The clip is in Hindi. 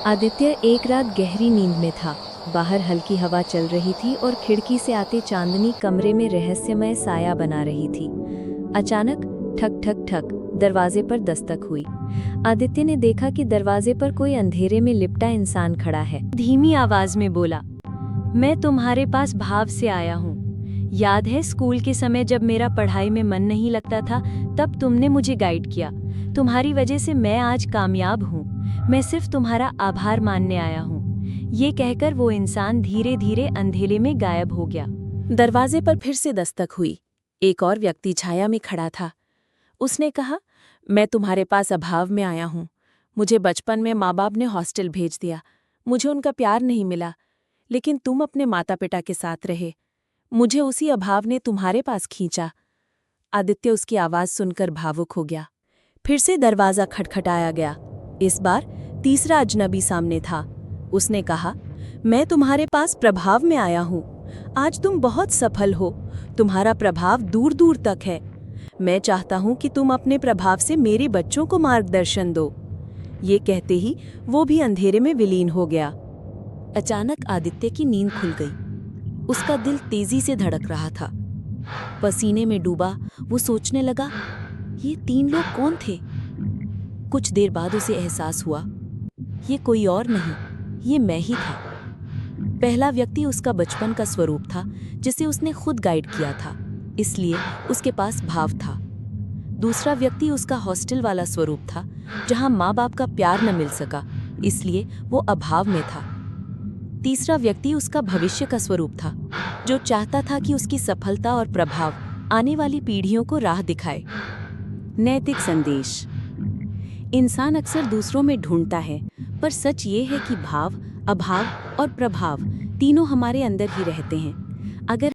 आदित्य एक रात गहरी नींद में था। बाहर हल्की हवा चल रही थी और खिड़की से आते चांदनी कमरे में रहस्यमय साया बना रही थी। अचानक ठक ठक ठक दरवाजे पर दस्तक हुई। आदित्य ने देखा कि दरवाजे पर कोई अंधेरे में लिपटा इंसान खड़ा है। धीमी आवाज में बोला, मैं तुम्हारे पास भाव से आया हूँ। याद है स्कूल के समय जब मेरा पढ़ाई में मन नहीं लगता था, तब तुमने मुझे गाइड किया। तुम्हारी वजह से मैं आज कामयाब हूँ। मैं सिर्फ तुम्हारा आभार मानने आया हूँ। ये कहकर वो इंसान धीरे धीरे अंधेरे में गायब हो गया। दरवाजे पर फिर से दस्तक हुई। एक और व्यक्ति छाया में खड़ा था। उसने कहा, मैं तुम्हारे पास अभाव में आया हूँ। मुझे बचपन में माँ बाप ने हॉस्टल भेज दिया। मुझे उनका प्यार नहीं मिला, लेकिन तुम अपने माता पिता के साथ रहे। मुझे उसी अभाव ने तुम्हारे पास खींचा। आदित्य उसकी आवाज सुनकर भावुक हो गया। फिर से दरवाजा खटखटाया गया। इस बार तीसरा अजनबी सामने था। उसने कहा, मैं तुम्हारे पास प्रभाव में आया हूँ। आज तुम बहुत सफल हो। तुम्हारा प्रभाव दूर दूर तक है। मैं चाहता हूँ कि तुम अपने प्रभाव से मेरे बच्चों को मार्गदर्शन दो। ये कहते ही वो भी अंधेरे में विलीन हो गया। अचानक आदित्य की नींद खुल गई। उसका दिल तेजी से धड़क रहा था। पसीने में डूबा वो सोचने लगा, ये 3 लोग कौन थे? कुछ देर बाद उसे एहसास हुआ, ये कोई और नहीं, ये मैं ही था। पहला व्यक्ति उसका बचपन का स्वरूप था, जिसे उसने खुद गाइड किया था, इसलिए उसके पास भाव था। दूसरा व्यक्ति उसका हॉस्टल वाला स्वरूप था, जहां माँ बाप का प्यार न मिल सका, इसलिए वो अभाव में था। तीसरा व्यक्ति उसका भविष्य का स्वरूप था, जो चाहता था कि उसकी सफलता और प्रभाव आने वाली पीढ़ियों को राह दिखाए। नैतिक संदेश। इंसान अक्सर दूसरों में ढूंढता है, पर सच ये है कि भाव, अभाव और प्रभाव तीनों हमारे अंदर ही रहते हैं। अगर